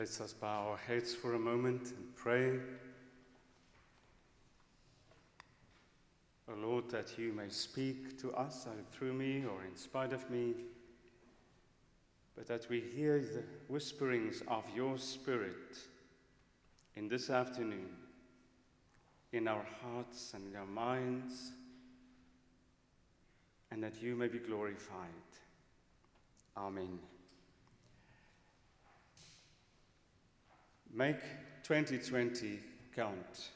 Let us bow our heads for a moment and pray. O Lord, that you may speak to us either through me or in spite of me, but that we hear the whisperings of your Spirit in this afternoon, in our hearts and in our minds, and that you may be glorified. Amen. Make 2020 count.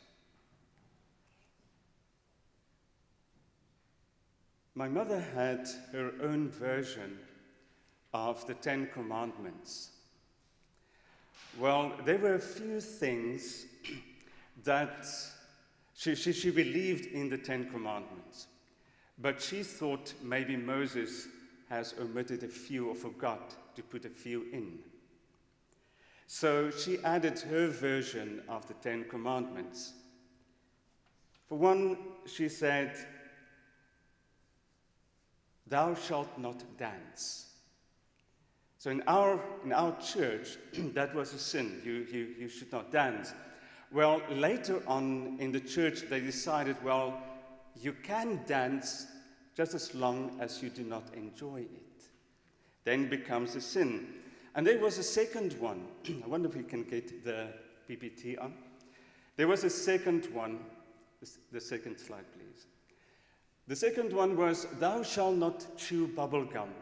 My mother had her own version of the Ten Commandments. Well, there were a few things that she believed in the Ten Commandments, but she thought maybe Moses has omitted a few or forgot to put a few in. So she added her version of the Ten Commandments. For one, she said, "Thou shalt not dance." So in our church, that was a sin. You should not dance. Well, later on in the church, they decided, well, you can dance just as long as you do not enjoy it. Then it becomes a sin. And there was a second one. I wonder if we can get the PPT on. There was a second one. The second slide, please. The second one was, "Thou shalt not chew bubble gum."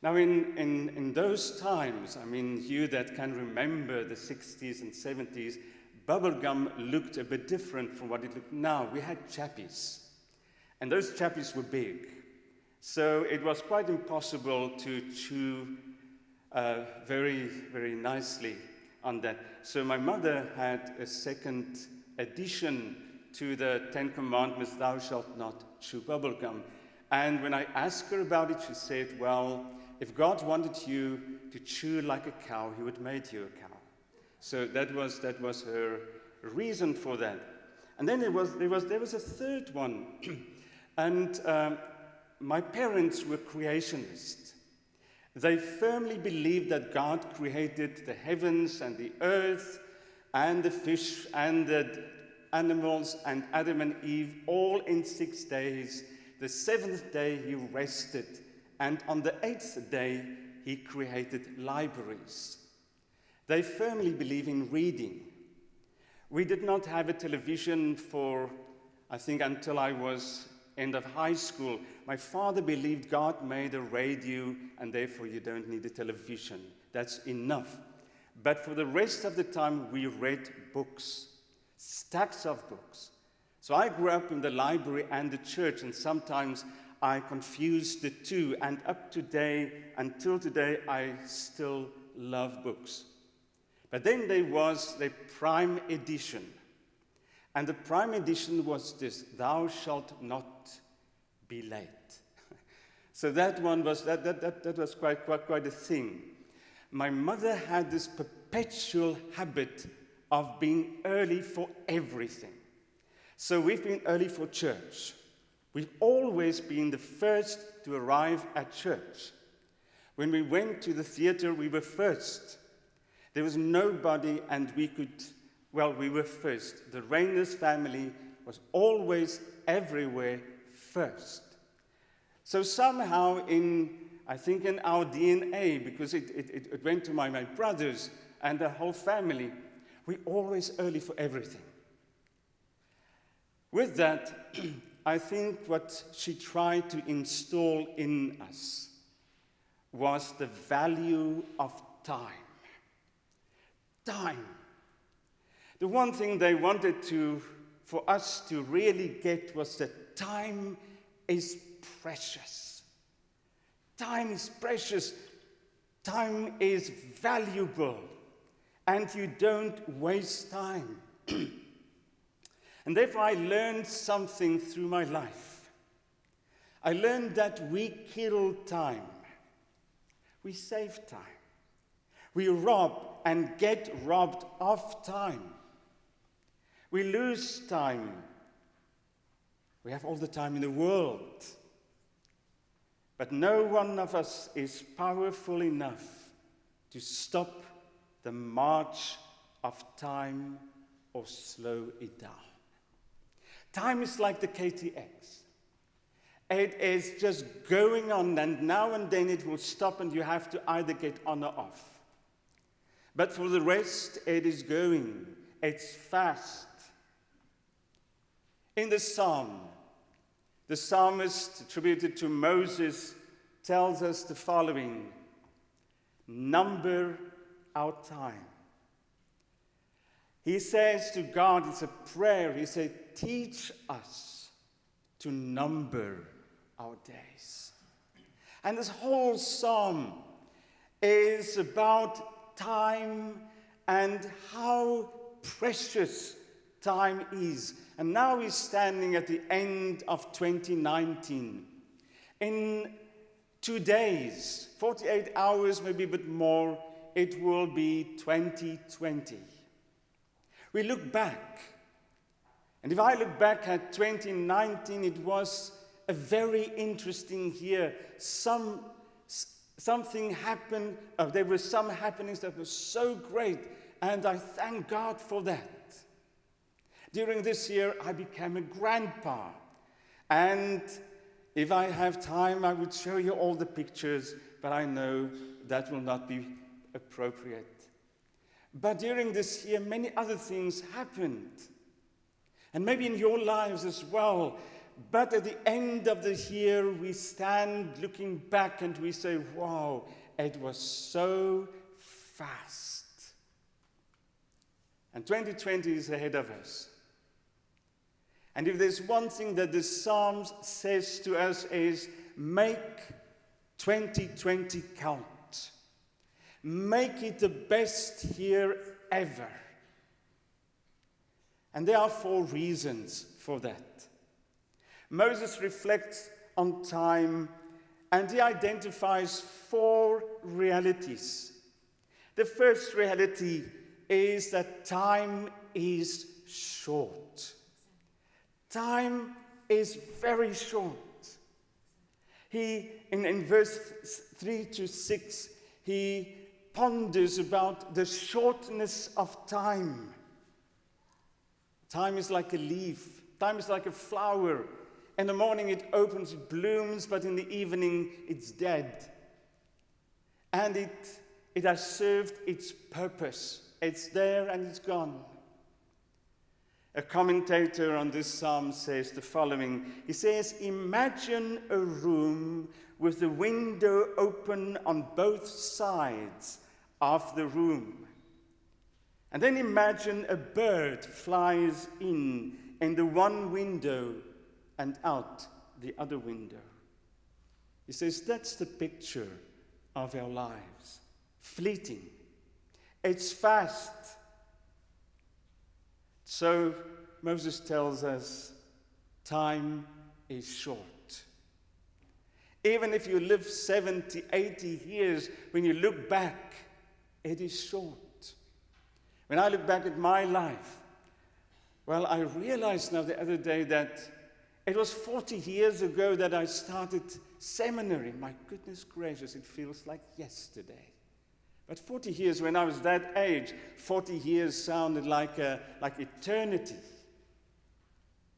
Now, in those times, I mean, you that can remember the 60s and 70s, bubble gum looked a bit different from what it looked now. We had chappies, and those chappies were big. So it was quite impossible to chew very, very nicely on that. So my mother had a second addition to the Ten Commandments, "Thou shalt not chew bubblegum." And when I asked her about it, she said, well, if God wanted you to chew like a cow, he would make you a cow. So that was her reason for that. And then there was a third one. And my parents were creationists. They firmly believed that God created the heavens and the earth and the fish and the animals and Adam and Eve all in 6 days. The seventh day he rested, and on the eighth day he created libraries. They firmly believe in reading. We did not have a television for, I think, until I was end of high school. My father believed God made a radio and therefore you don't need a television. That's enough. But for the rest of the time we read books, stacks of books. So I grew up in the library and the church, and sometimes I confused the two, and until today I still love books. But then there was the Prime Edition. And the Prime Edition was this: "Thou shalt not be late." So that one was that was quite a thing. My mother had this perpetual habit of being early for everything. So we've been early for church. We've always been the first to arrive at church. When we went to the theater, we were first. There was nobody, and we were first. The Reiners family was always everywhere first. So somehow I think in our DNA, because it went to my brothers and the whole family, we're always early for everything. With that, I think what she tried to install in us was the value of time. Time. The one thing they wanted for us to really get was that time is precious. Time is precious. Time is valuable. And you don't waste time. And therefore I learned something through my life. I learned that we kill time. We save time. We rob and get robbed of time. We lose time. We have all the time in the world. But no one of us is powerful enough to stop the march of time or slow it down. Time is like the KTX. It is just going on, and now and then it will stop and you have to either get on or off. But for the rest, it is going. It's fast. In the psalm, the psalmist attributed to Moses tells us the following: number our time. He says to God, it's a prayer, he said, teach us to number our days. And this whole psalm is about time and how precious time is. And now we're standing at the end of 2019. In 2 days, 48 hours, maybe a bit more, it will be 2020. We look back, and if I look back at 2019, it was a very interesting year. Something happened, there were some happenings that were so great, and I thank God for that. During this year, I became a grandpa, and if I have time, I would show you all the pictures, but I know that will not be appropriate. But during this year, many other things happened. And maybe in your lives as well. But at the end of the year, we stand looking back and we say, wow, it was so fast. And 2020 is ahead of us. And if there's one thing that the Psalms says to us is, make 2020 count. Make it the best year ever. And there are 4 reasons for that. Moses reflects on time and he identifies 4 realities. The first reality is that time is short. Time is very short. In verse 3 to 6, he ponders about the shortness of time. Time is like a leaf. Time is like a flower. In the morning it opens, it blooms, but in the evening it's dead. And it has served its purpose. It's there and it's gone. A commentator on this psalm says the following. He says, imagine a room with the window open on both sides of the room. And then imagine a bird flies in the one window and out the other window. He says that's the picture of our lives. Fleeting. It's fast. So Moses tells us time is short. Even if you live 70, 80 years, when you look back, it is short. When I look back at my life, well, I realized now the other day that it was 40 years ago that I started seminary. My goodness gracious, it feels like yesterday. But 40 years, when I was that age, 40 years sounded like eternity.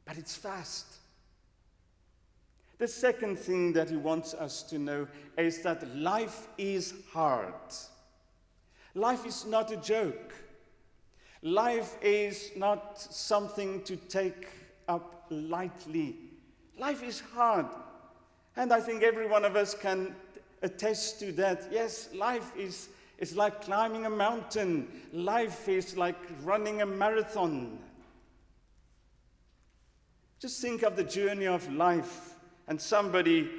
But it's fast. The second thing that he wants us to know is that life is hard. Life is not a joke. Life is not something to take up lightly. Life is hard. And I think every one of us can attest to that. Yes, life is like climbing a mountain. Life is like running a marathon. Just think of the journey of life. And somebody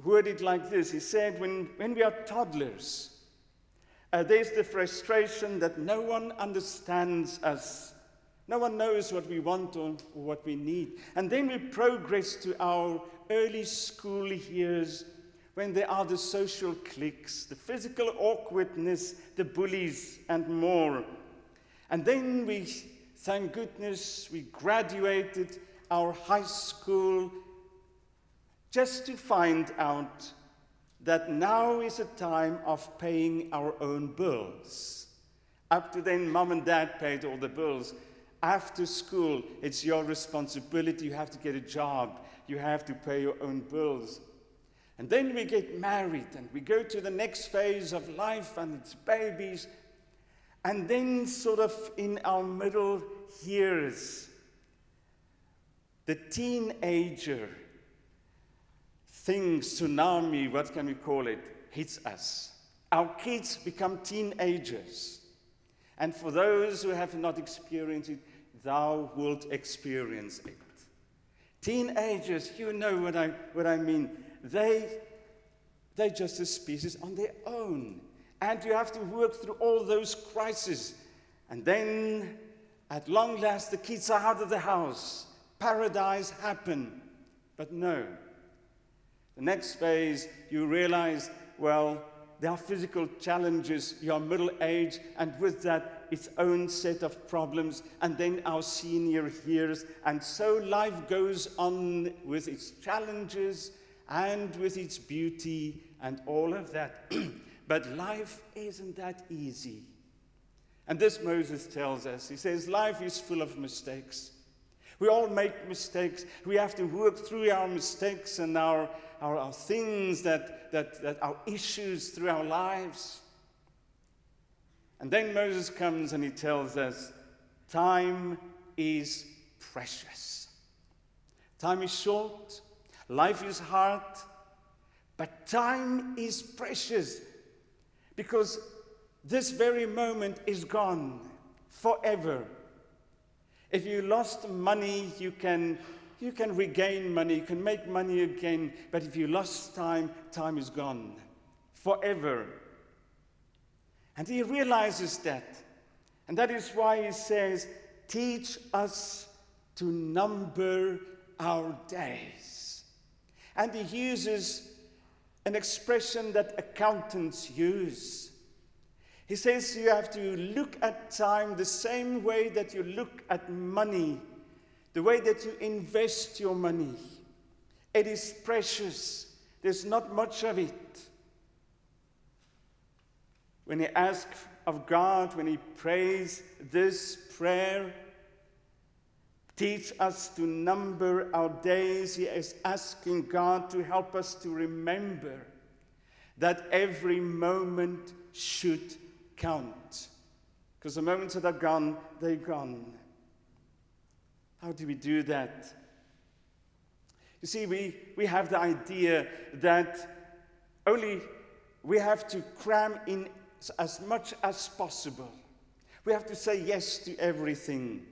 worded it like this. He said, when we are toddlers, there's the frustration that no one understands us. No one knows what we want or what we need. And then we progress to our early school years, when there are the social cliques, the physical awkwardness, the bullies, and more. And then we, thank goodness, we graduated our high school just to find out that now is a time of paying our own bills. Up to then, mom and dad paid all the bills. After school, it's your responsibility. You have to get a job. You have to pay your own bills. And then we get married and we go to the next phase of life and it's babies. And then sort of in our middle years, the teenager thing, tsunami, what can we call it, hits us. Our kids become teenagers. And for those who have not experienced it, thou wilt experience it. Teenagers, you know what I mean. They're just a species on their own. And you have to work through all those crises. And then, at long last, the kids are out of the house. Paradise happened. But no. The next phase, you realize, well, there are physical challenges. You're middle age, and with that, its own set of problems. And then our senior years. And so life goes on with its challenges and with its beauty and all of that. But life isn't that easy. And this Moses tells us. He says, life is full of mistakes. We all make mistakes. We have to work through our mistakes and our things that our issues through our lives. And then Moses comes and he tells us, time is precious. Time is short. Life is hard. But time is precious. Because this very moment is gone forever. If you lost money, you can regain money, you can make money again. But if you lost time, time is gone forever. And he realizes that. And that is why he says, teach us to number our days. And he uses an expression that accountants use. He says you have to look at time the same way that you look at money, the way that you invest your money. It is precious. There's not much of it. When he asks of God, when he prays this prayer, teach us to number our days, he is asking God to help us to remember that every moment should count. Because the moments that are gone, they're gone. How do we do that? You see, we have the idea that only we have to cram in as much as possible. We have to say yes to everything.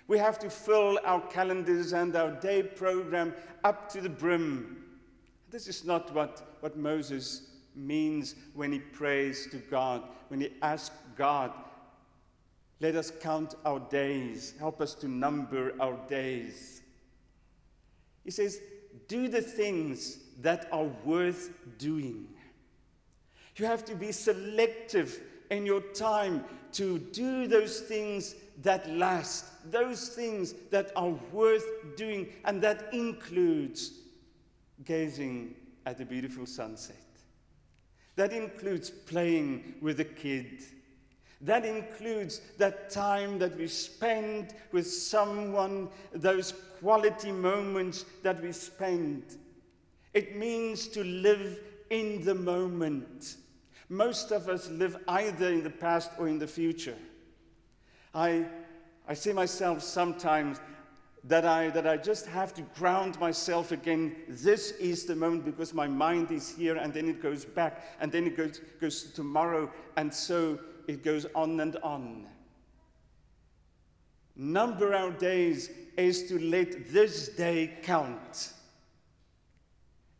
We have to fill our calendars and our day program up to the brim. This is not what Moses means when he prays to God, when he asks God, let us count our days, help us to number our days. He says, do the things that are worth doing. You have to be selective in your time to do those things that last, those things that are worth doing, and that includes gazing at a beautiful sunset. That includes playing with a kid. That includes that time that we spend with someone, those quality moments that we spend. It means to live in the moment. Most of us live either in the past or in the future. I see myself sometimes that I just have to ground myself again. This is the moment because my mind is here, and then it goes back, and then it goes to tomorrow, and so it goes on and on. Number our days is to let this day count.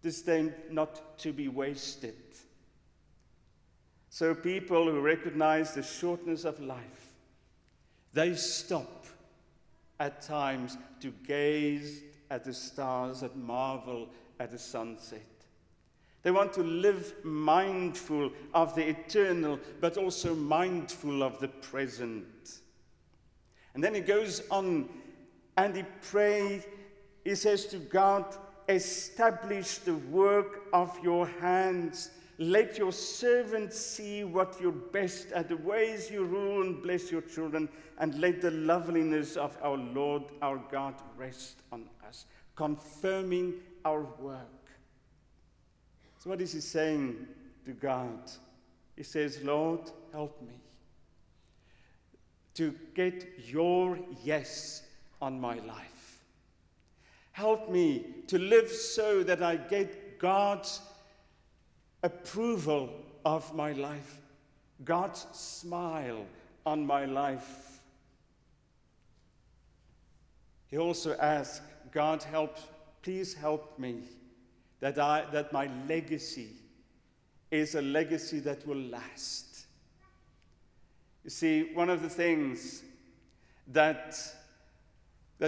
This day not to be wasted. So people who recognize the shortness of life, they stop at times to gaze at the stars, and marvel at the sunset. They want to live mindful of the eternal, but also mindful of the present. And then he goes on and he prays. He says to God, establish the work of your hands. Let your servants see what you're best at, the ways you rule and bless your children, and let the loveliness of our Lord, our God, rest on us, confirming our work. So what is he saying to God? He says, Lord, help me to get your yes on my life. Help me to live so that I get God's approval of my life, God's smile on my life. He also asked, God, please help me that my legacy is a legacy that will last. You see, one of the things that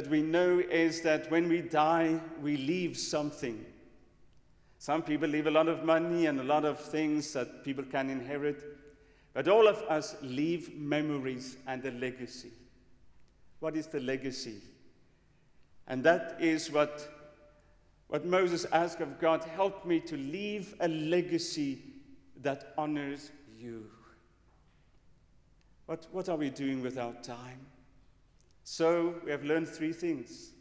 we know is that when we die, we leave something. Some people leave a lot of money and a lot of things that people can inherit. But all of us leave memories and a legacy. What is the legacy? And that is what Moses asked of God. Help me to leave a legacy that honors you. What are we doing with our time? So we have learned 3 things.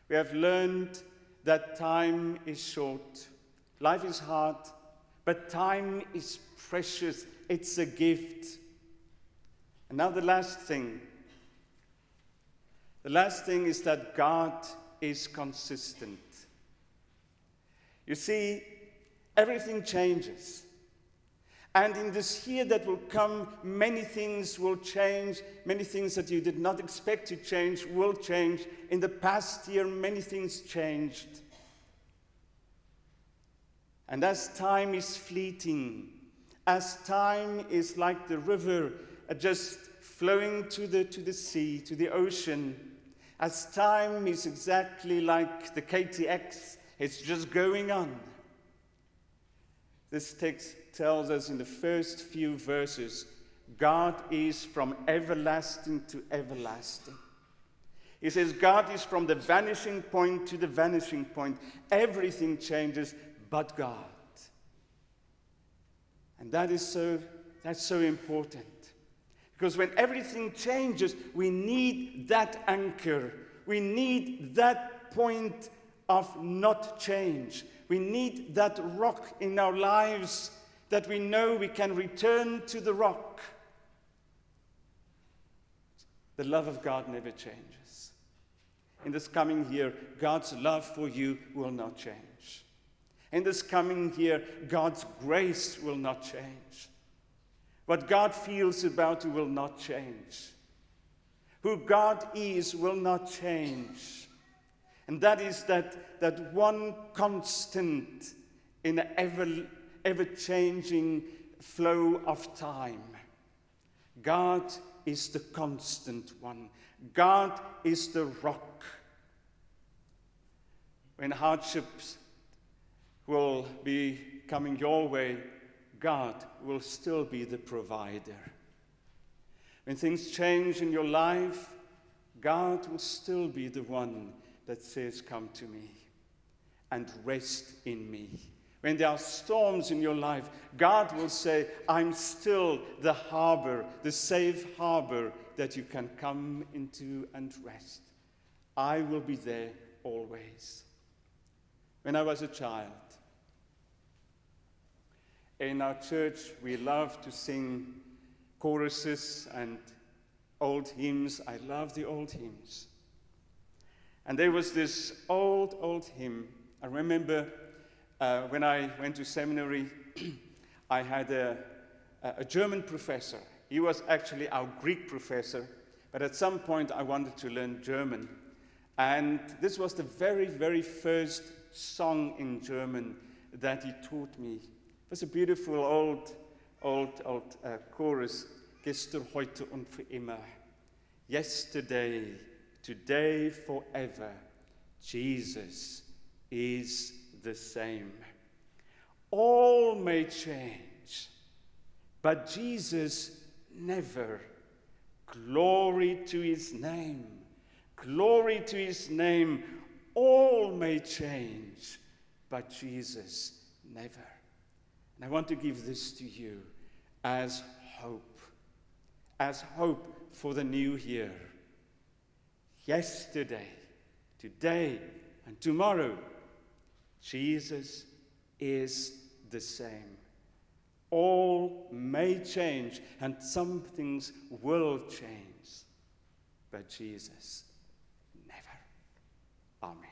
We have learned that time is short. Life is hard, but time is precious. It's a gift. And now the last thing. The last thing is that God is consistent. You see, everything changes. And in this year that will come, many things will change. Many things that you did not expect to change will change. In the past year, many things changed. And as time is fleeting, as time is like the river just flowing to the sea, to the ocean, as time is exactly like the KTX, it's just going on. This text tells us in the first few verses, God is from everlasting to everlasting. He says God is from the vanishing point to the vanishing point. Everything changes but God. And that's so important. Because when everything changes, we need that anchor. We need that point of not change. We need that rock in our lives that we know we can return to the rock. The love of God never changes. In this coming year, God's love for you will not change. In this coming year, God's grace will not change. What God feels about you will not change. Who God is will not change. And that is that one constant in an ever-changing flow of time. God is the constant one. God is the rock. When hardships will be coming your way, God will still be the provider. When things change in your life, God will still be the one that says, come to me and rest in me. When there are storms in your life, God will say, I'm still the harbor, the safe harbor that you can come into and rest. I will be there always. When I was a child, in our church, we love to sing choruses and old hymns. I love the old hymns. And there was this old hymn. I remember when I went to seminary, I had a German professor. He was actually our Greek professor, but at some point I wanted to learn German. And this was the very, very first song in German that he taught me. It was a beautiful old chorus. Gestern, heute und für immer. Yesterday, today, forever. Jesus is the same. All may change, but Jesus never. Glory to his name. Glory to his name. all may change, but Jesus never. And I want to give this to you as hope for the new year. Yesterday, today, and tomorrow, Jesus is the same. All may change, and some things will change, but Jesus never. Amen.